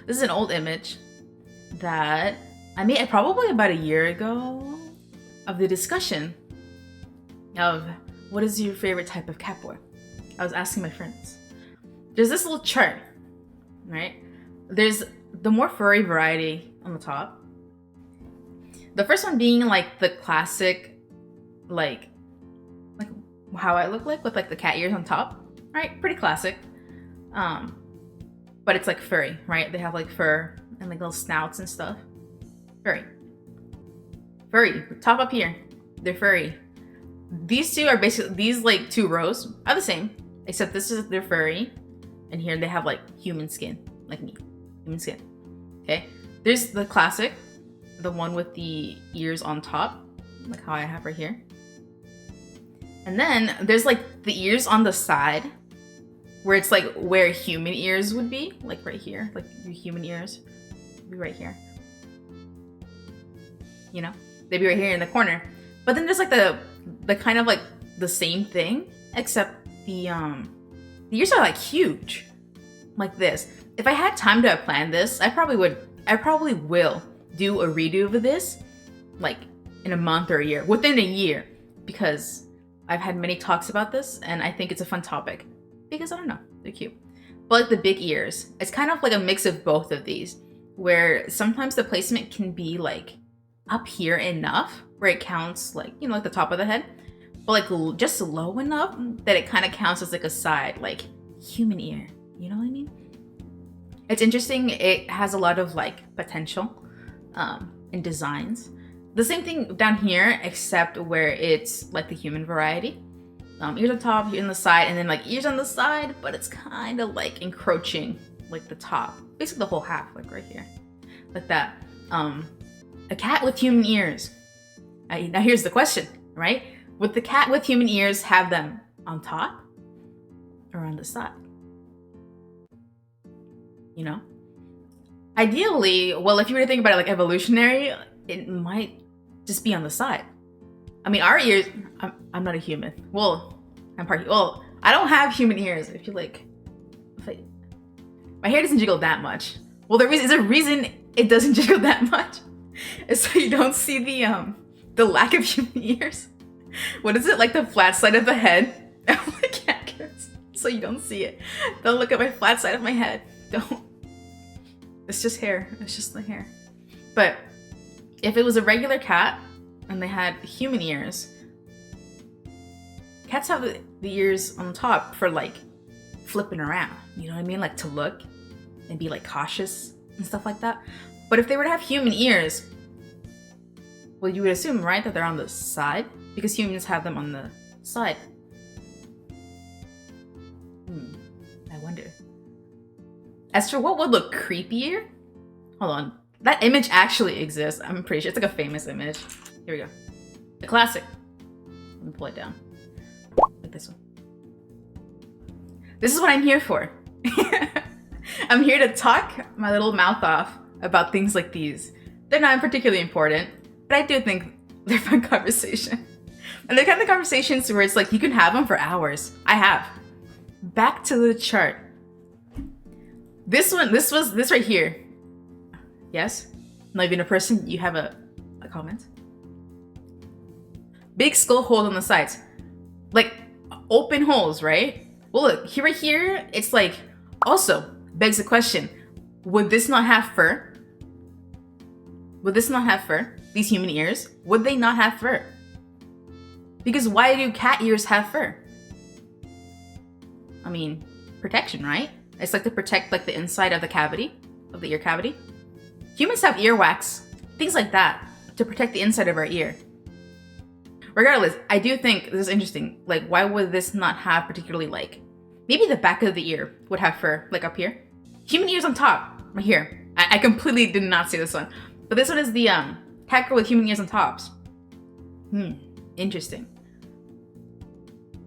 This is an old image that I made probably about a year ago of the discussion of what is your favorite type of catboy. I was asking my friends. There's this little chart, right? There's the more furry variety on the top. The first one being like the classic, like how I look like with like the cat ears on top, right? Pretty classic. But it's like furry, right? They have like fur and like little snouts and stuff. Furry. Furry. Top up here. They're furry. These two are basically, these like two rows are the same, except this is they're furry, and here they have like human skin, like me. Human skin. Okay? There's the classic, the one with the ears on top, like how I have right here. And then there's like the ears on the side, where it's like where human ears would be, like right here, like your human ears would be right here. You know, they'd be right here in the corner. But then there's like the kind of like the same thing, except the ears are like huge, like this. If I had time to plan this, I probably will do a redo of this, like in a month or a year, within a year, because I've had many talks about this and I think it's a fun topic. Because I don't know, they're cute. But like the big ears, it's kind of like a mix of both of these, where sometimes the placement can be like up here enough where it counts like, you know, like the top of the head, but like just low enough that it kind of counts as like a side, like human ear. You know what I mean? It's interesting. It has a lot of like potential in designs. The same thing down here, except where it's like the human variety. Ears on top, ears on the side, and then like ears on the side, but it's kind of like encroaching like the top. Basically the whole half, like right here. Like that. A cat with human ears. Now here's the question, right? Would the cat with human ears have them on top or on the side? You know? Ideally, well, if you were to think about it like evolutionary, it might just be on the side. I mean, our ears, I'm not a human. Well, I don't have human ears. I feel like, my hair doesn't jiggle that much. Well, there's a reason it doesn't jiggle that much. It's so you don't see the lack of human ears. What is it, like the flat side of the head? Oh my catgirls. So you don't see it. Don't look at my flat side of my head. Don't. It's just hair. It's just the hair. But if it was a regular cat and they had human ears, cats have the ears on top for like flipping around. You know what I mean? Like to look and be like cautious and stuff like that. But if they were to have human ears, well, you would assume, right, that they're on the side because humans have them on the side. I wonder. As for what would look creepier, hold on. That image actually exists. I'm pretty sure it's like a famous image. Here we go. The classic. Let me pull it down. Like this one. This is what I'm here for. I'm here to talk my little mouth off about things like these. They're not particularly important, but I do think they're fun conversation. And they're kind of conversations where it's like you can have them for hours. I have. Back to the chart. This right here. Yes? Not even a person, you have a comment. Big skull holes on the sides. Like open holes, right? Well, look, here right here, it's like also begs the question, would this not have fur? Would this not have fur? These human ears, would they not have fur? Because why do cat ears have fur? I mean, protection, right? It's like to protect like the inside of the cavity, of the ear cavity. Humans have earwax, things like that, to protect the inside of our ear. Regardless, I do think this is interesting. Like, why would this not have particularly like, maybe the back of the ear would have fur, like up here. Human ears on top, right here. I completely did not see this one. But this one is the catgirl with human ears on tops. Interesting.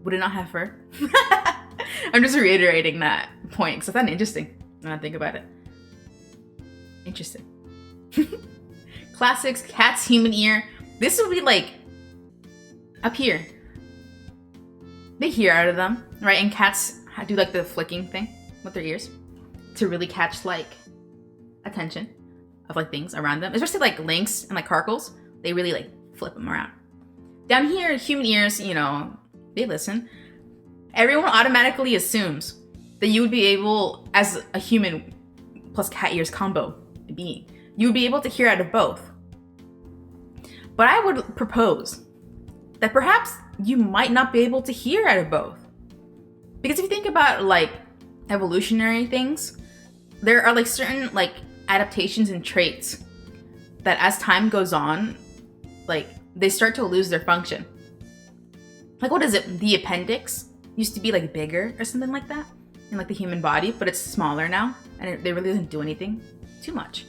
Would it not have fur? I'm just reiterating that point because I found it interesting when I think about it. Interesting. Classics, cat's human ear. This would be like up here. They hear out of them, right? And cats do like the flicking thing with their ears to really catch like attention of like things around them, especially like lynx and like carcals. They really like flip them around. Down here, human ears, you know, they listen. Everyone automatically assumes that you would be able, as a human plus cat ears combo being, you would be able to hear out of both. But I would propose that perhaps you might not be able to hear out of both. Because if you think about like evolutionary things, there are like certain like adaptations and traits that as time goes on, like they start to lose their function. Like what is it? The appendix used to be like bigger or something like that in like the human body, but it's smaller now and it really doesn't do anything too much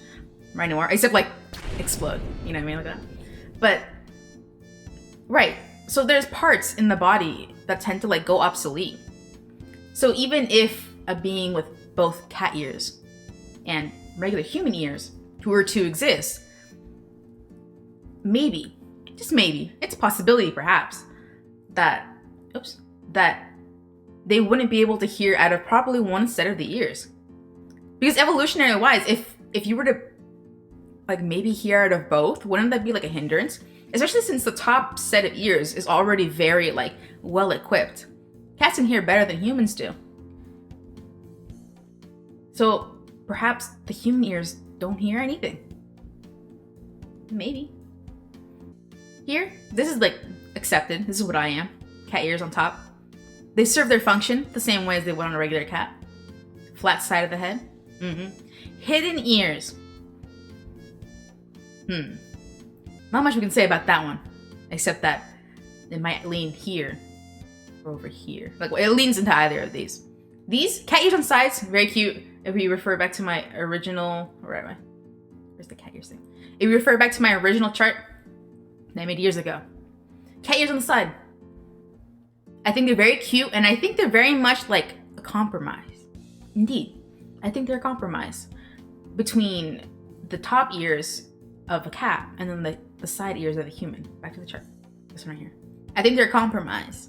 right anymore, except like explode, you know what I mean, like that. But right, so there's parts in the body that tend to like go obsolete. So even if a being with both cat ears and regular human ears who were to exist, maybe, just maybe, it's a possibility perhaps that they wouldn't be able to hear out of probably one set of the ears. Because evolutionary wise, if you were to like maybe hear out of both, wouldn't that be like a hindrance? Especially since the top set of ears is already very like well equipped. Cats can hear better than humans do. So perhaps the human ears don't hear anything. Maybe. Here, this is like accepted. This is what I am. Cat ears on top. They serve their function the same way as they would on a regular cat. Flat side of the head. Hidden ears. Not much we can say about that one, except that it might lean here or over here. Like it leans into either of these. These cat ears on sides, very cute. If we refer back to my original, where am I? Where's the cat ears thing? If we refer back to my original chart that I made years ago, cat ears on the side. I think they're very cute, and I think they're very much like a compromise. Indeed, I think they're a compromise between the top ears of a cat and then the side ears of a human. Back to the chart. This one right here. I think they're a compromise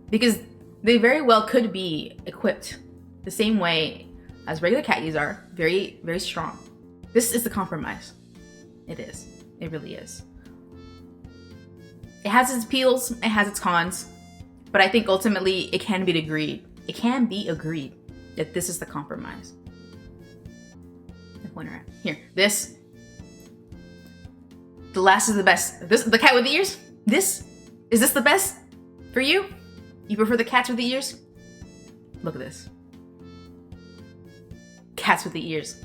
because they very well could be equipped the same way as regular cat ears are. Very, very strong. This is the compromise. It is. It really is. It has its appeals. It has its cons. But I think ultimately it can be agreed. It can be agreed that this is the compromise. The pointer at here. This. The last is the best. This, the cat with the ears. Is this the best for you? You prefer the cats with the ears? Look at this. Cats with the ears.